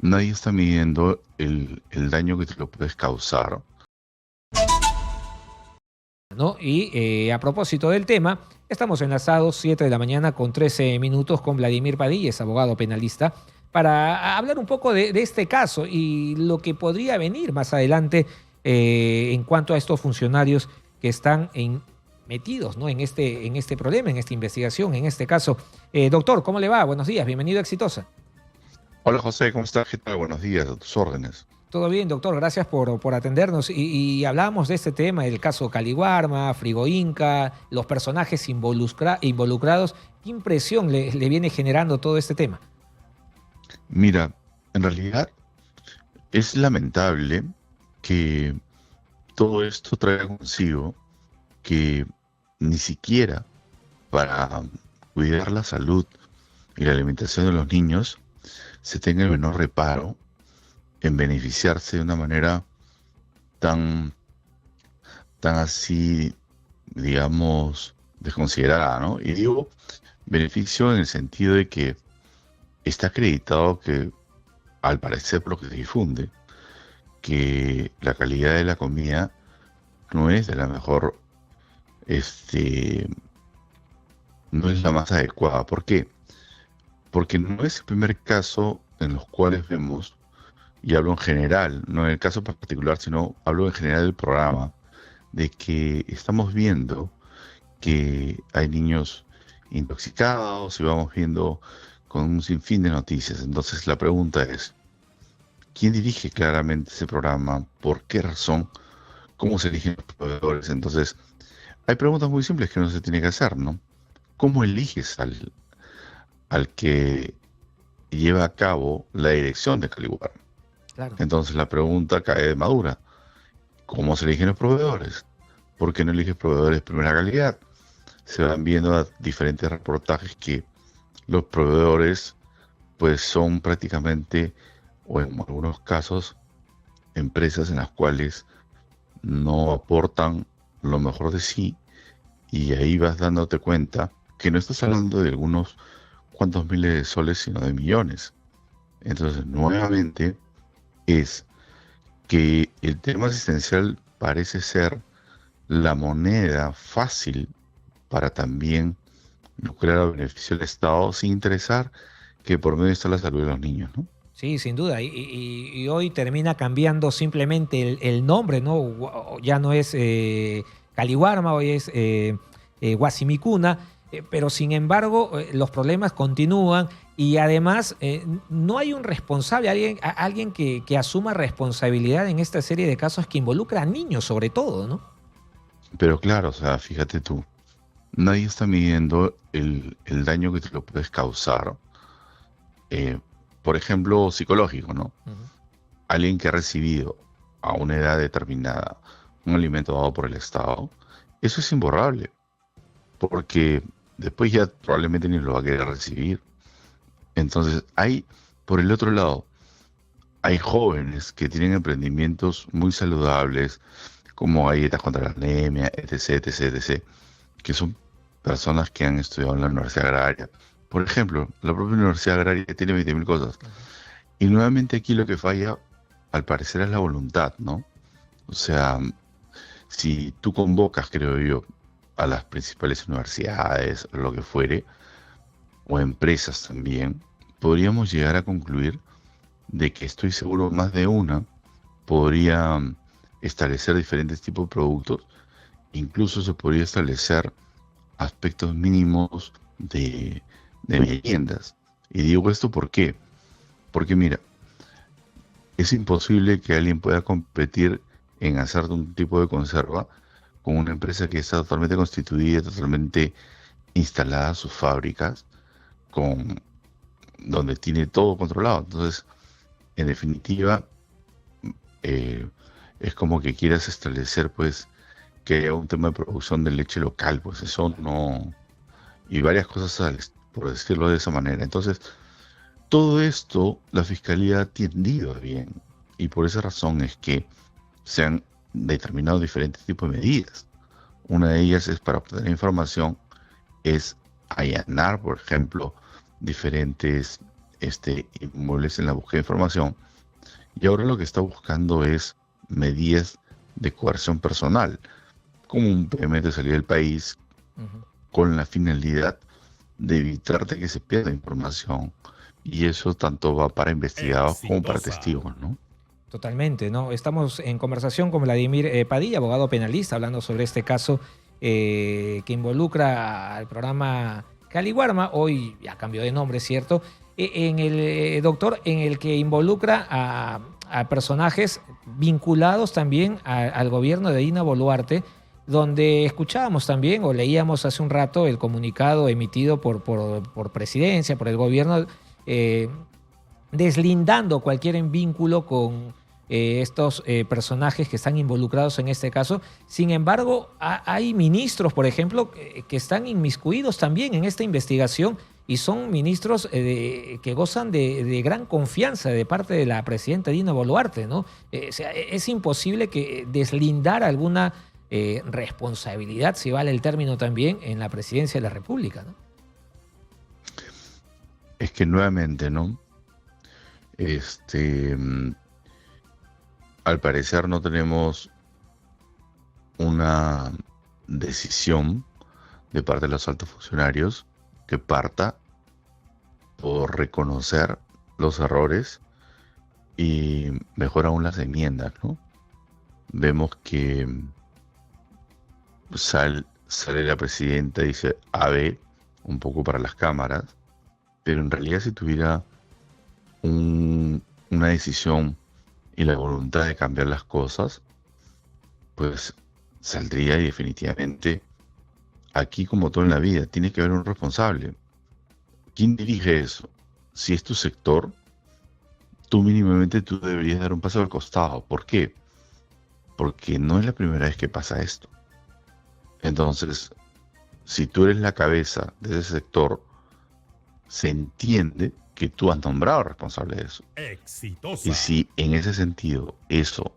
Nadie está midiendo el daño que te lo puedes causar. ¿No? Y a propósito del tema, estamos enlazados 7 de la mañana con 13 minutos con Vladimir Padilla, es abogado penalista, para hablar un poco de este caso y lo que podría venir más adelante en cuanto a estos funcionarios que están metidos, ¿no? en este problema, en esta investigación, en este caso. Doctor, ¿cómo le va? Buenos días, bienvenido a Exitosa. Hola José, ¿cómo estás? ¿Qué tal? Buenos días, a tus órdenes. Todo bien, doctor, gracias por atendernos. Y hablábamos de este tema, el caso Caliwarma, Frigo Inca, los personajes involucrados. ¿Qué impresión le viene generando todo este tema? Mira, en realidad es lamentable que todo esto traiga consigo que ni siquiera para cuidar la salud y la alimentación de los niños se tenga el menor reparo en beneficiarse de una manera tan, tan así, digamos, desconsiderada, ¿no? Y digo beneficio en el sentido de que está acreditado que, al parecer por lo que se difunde, que la calidad de la comida no es de la mejor, este, no es la más adecuada. ¿Por qué? Porque no es el primer caso en los cuales vemos, y hablo en general, no en el caso particular, sino hablo en general del programa, de que estamos viendo que hay niños intoxicados y vamos viendo con un sinfín de noticias. Entonces la pregunta es, ¿quién dirige claramente ese programa? ¿Por qué razón? ¿Cómo se eligen los proveedores? Entonces, hay preguntas muy simples que no se tiene que hacer, ¿no? ¿Cómo eliges al que lleva a cabo la dirección de Calibar? Claro. Entonces la pregunta cae de madura. ¿Cómo se eligen los proveedores? ¿Por qué no eliges proveedores de primera calidad? Se van viendo a diferentes reportajes que los proveedores pues son prácticamente, o en algunos casos, empresas en las cuales no aportan lo mejor de sí, y ahí vas dándote cuenta que no estás hablando de algunos cuantos miles de soles, sino de millones. Entonces, nuevamente, es que el tema asistencial parece ser la moneda fácil para también lucrar a beneficio del Estado sin interesar que por medio está la salud de los niños, ¿no? Sí, sin duda. Y hoy termina cambiando simplemente el nombre, ¿no? Ya no es Caliwarma, hoy es Guasimicuna, pero sin embargo los problemas continúan y además no hay un responsable, alguien que asuma responsabilidad en esta serie de casos que involucra a niños sobre todo, ¿no? Pero claro, o sea, fíjate tú, nadie está midiendo el daño que te lo puedes causar, eh, por ejemplo, psicológico, ¿no? Ujú. Alguien que ha recibido a una edad determinada un alimento dado por el Estado, eso es imborrable, porque después ya probablemente ni lo va a querer recibir. Entonces, por el otro lado, hay jóvenes que tienen emprendimientos muy saludables, como galletas contra la anemia, etc., etc., etc., que son personas que han estudiado en la Universidad Agraria. Por ejemplo, la propia Universidad Agraria tiene 20.000 cosas. Ujú. Y nuevamente aquí lo que falla, al parecer, es la voluntad, ¿no? O sea, si tú convocas, creo yo, a las principales universidades, o lo que fuere, o empresas también, podríamos llegar a concluir de que estoy seguro más de una podría establecer diferentes tipos de productos. Incluso se podría establecer aspectos mínimos de meriendas. Y digo esto ¿por qué? Porque mira, es imposible que alguien pueda competir en hacer un tipo de conserva con una empresa que está totalmente constituida, totalmente instalada sus fábricas, con donde tiene todo controlado. Entonces, en definitiva, eh, es como que quieras establecer, pues, que haya un tema de producción de leche local, pues eso no, y varias cosas por decirlo de esa manera. Entonces, todo esto la Fiscalía ha atendido bien, y por esa razón es que se han determinado diferentes tipos de medidas. Una de ellas es para obtener información, es allanar, por ejemplo, diferentes inmuebles en la búsqueda de información, y ahora lo que está buscando es medidas de coerción personal, como un impedimento de salir del país, Ujú. con la finalidad de evitarte que se pierda información. Y eso tanto va para investigados como para Exitosa. testigos, ¿no? Totalmente, ¿no? Estamos en conversación con Vladimir Padilla, abogado penalista, hablando sobre este caso que involucra al programa Caliwarma, hoy ya cambió de nombre, ¿cierto? En el doctor, en el que involucra a personajes vinculados también al gobierno de Dina Boluarte, donde escuchábamos también o leíamos hace un rato el comunicado emitido por presidencia, por el gobierno, eh, deslindando cualquier vínculo con estos personajes que están involucrados en este caso. Sin embargo, hay ministros, por ejemplo, que están inmiscuidos también en esta investigación y son ministros que gozan de gran confianza de parte de la presidenta Dina Boluarte, ¿no? O sea, es imposible que deslindar alguna responsabilidad, si vale el término también, en la presidencia de la República, ¿no? Es que nuevamente, ¿no? Este, mm, Al parecer no tenemos una decisión de parte de los altos funcionarios que parta por reconocer los errores y mejor aún las enmiendas, ¿no? Vemos que sale la presidenta y dice AB un poco para las cámaras, pero en realidad si tuviera una decisión y la voluntad de cambiar las cosas, pues saldría y definitivamente aquí como todo en la vida tiene que haber un responsable. ¿Quién dirige eso? Si es tu sector, tú deberías dar un paso al costado. ¿Por qué? Porque no es la primera vez que pasa esto. Entonces, si tú eres la cabeza de ese sector, se entiende que tú has nombrado responsable de eso. Y Exitosa. si en ese sentido eso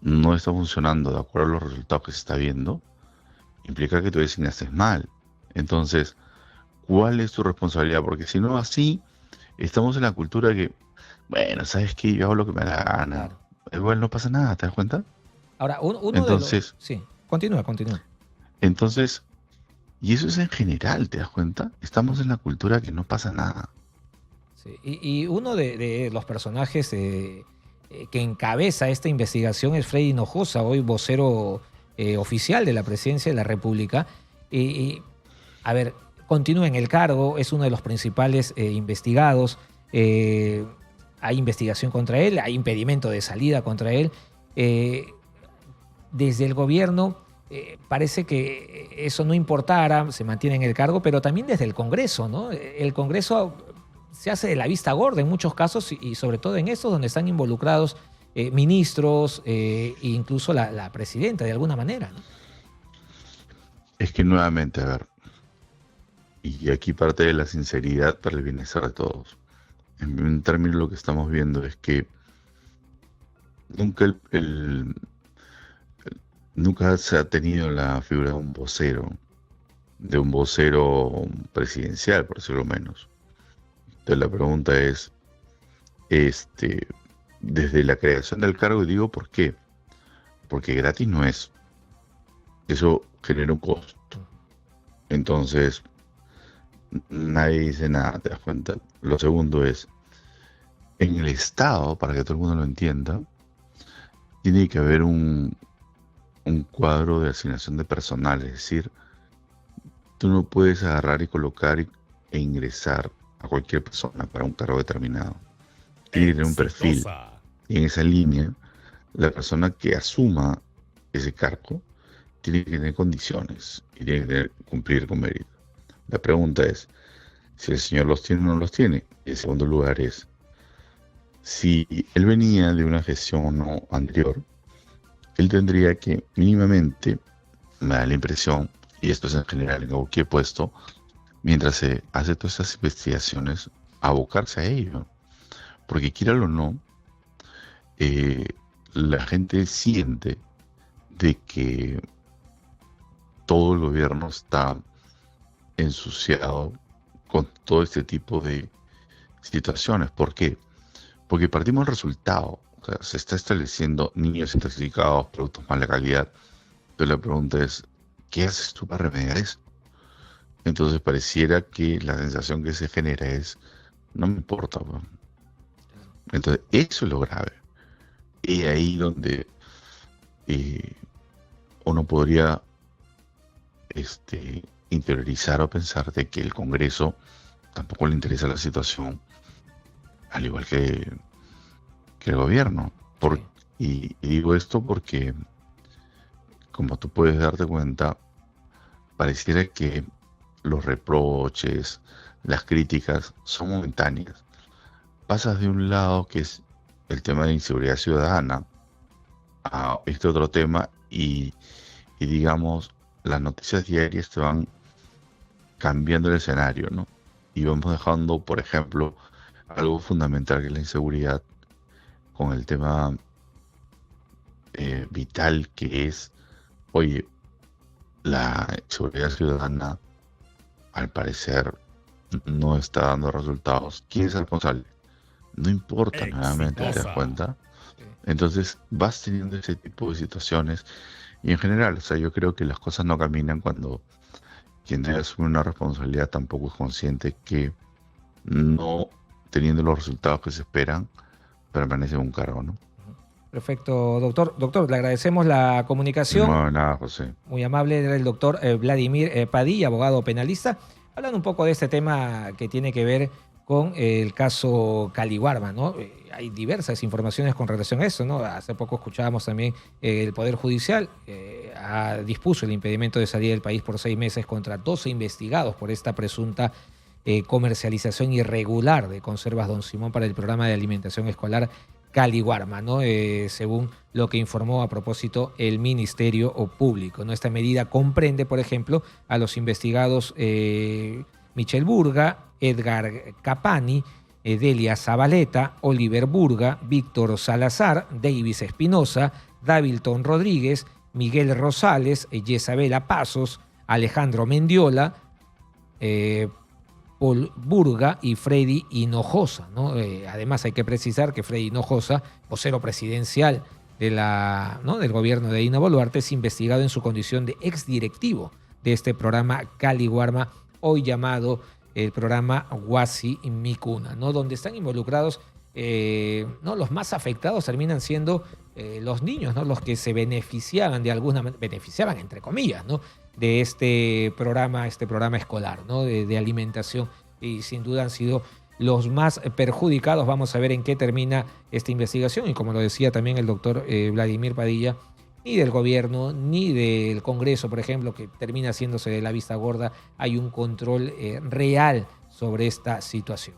no está funcionando de acuerdo a los resultados que se está viendo, implica que tú designaste mal. Entonces, ¿cuál es tu responsabilidad? Porque si no así, estamos en la cultura de que, bueno, ¿sabes qué? Yo hago lo que me da la gana. Claro. Igual no pasa nada, ¿te das cuenta? Ahora, uno de los... Entonces, Sí, continúa. entonces, y eso es en general, ¿te das cuenta? Estamos en la cultura que no pasa nada. Sí, y uno de los personajes que encabeza esta investigación es Freddy Hinojosa, hoy vocero oficial de la Presidencia de la República. A ver, continúa en el cargo, es uno de los principales investigados. Hay investigación contra él, hay impedimento de salida contra él. Desde el gobierno parece que eso no importara, se mantiene en el cargo, pero también desde el Congreso, ¿no? El Congreso se hace de la vista gorda en muchos casos y sobre todo en estos donde están involucrados ministros e incluso la presidenta de alguna manera, ¿no? Es que nuevamente, a ver, y aquí parte de la sinceridad para el bienestar de todos. En términos lo que estamos viendo es que nunca nunca se ha tenido la figura de un vocero presidencial, por decirlo menos. Entonces la pregunta es, desde la creación del cargo, digo, ¿por qué? Porque gratis no es. Eso genera un costo. Entonces, nadie dice nada, ¿te das cuenta? Lo segundo es, en el Estado, para que todo el mundo lo entienda, tiene que haber un cuadro de asignación de personal, es decir, tú no puedes agarrar y colocar e ingresar a cualquier persona para un cargo determinado. Tiene que tener un perfil. Exitosa. Y en esa línea, la persona que asuma ese cargo tiene que tener condiciones y tiene que cumplir con mérito. La pregunta es, si el señor los tiene o no los tiene. Y el segundo lugar es, si él venía de una gestión no anterior, él tendría que mínimamente, me da la impresión, y esto es en general en cualquier puesto, mientras se hace todas estas investigaciones, abocarse a ello. Porque quiera o no, la gente siente de que todo el gobierno está ensuciado con todo este tipo de situaciones. ¿Por qué? Porque partimos del resultado. O sea, se está estableciendo niños intoxicados, productos de mala calidad. Pero la pregunta es, ¿qué haces tú para remediar eso? Entonces pareciera que la sensación que se genera es, no me importa, weón. Entonces eso es lo grave. Y ahí donde eh, uno podría interiorizar o pensar de que el Congreso tampoco le interesa la situación, al igual que el gobierno. Sí. Y digo esto porque, como tú puedes darte cuenta, pareciera que los reproches, las críticas son momentáneas. Pasas de un lado, que es el tema de inseguridad ciudadana, a este otro tema y digamos, las noticias diarias te van cambiando el escenario, ¿no? Y vamos dejando, por ejemplo, algo fundamental que es la inseguridad con el tema vital que es, oye, la seguridad ciudadana al parecer no está dando resultados. ¿Quién es el responsable? No importa, nuevamente, ¿te das Exitosa. cuenta? Sí. Entonces vas teniendo ese tipo de situaciones y en general, o sea, yo creo que las cosas no caminan cuando quien debe asumir una responsabilidad tampoco es consciente que no teniendo los resultados que se esperan, permanece en un cargo, ¿no? Perfecto, doctor. Doctor, le agradecemos la comunicación. No, nada, José. Muy amable, era el doctor Vladimir Padilla, abogado penalista, hablando un poco de este tema que tiene que ver con el caso Caliwarma, ¿no? Hay diversas informaciones con relación a eso, ¿no? Hace poco escuchábamos también el Poder Judicial dispuso el impedimento de salir del país por 6 meses contra 12 investigados por esta presunta comercialización irregular de conservas Don Simón para el programa de alimentación escolar Caliwarma, ¿no? Según lo que informó a propósito el Ministerio Público, ¿no? Esta medida comprende, por ejemplo, a los investigados Michel Burga, Edgar Capani, Delia Zabaleta, Oliver Burga, Víctor Salazar, Davis Espinosa, Davilton Rodríguez, Miguel Rosales, Yesabela Pasos, Alejandro Mendiola, Paul Burga y Freddy Hinojosa, ¿no? Además hay que precisar que Freddy Hinojosa, vocero presidencial ¿no? del gobierno de Dina Boluarte, es investigado en su condición de exdirectivo de este programa Caliwarma, hoy llamado el programa Huasi Micuna, ¿no? Donde están involucrados, ¿no? Los más afectados terminan siendo los niños, ¿no? Los que se beneficiaban de alguna manera, beneficiaban entre comillas, ¿no? De este programa escolar, ¿no? De alimentación, y sin duda han sido los más perjudicados. Vamos a ver en qué termina esta investigación y, como lo decía también el doctor Vladimir Padilla, ni del gobierno ni del Congreso, por ejemplo, que termina haciéndose de la vista gorda, hay un control real sobre esta situación.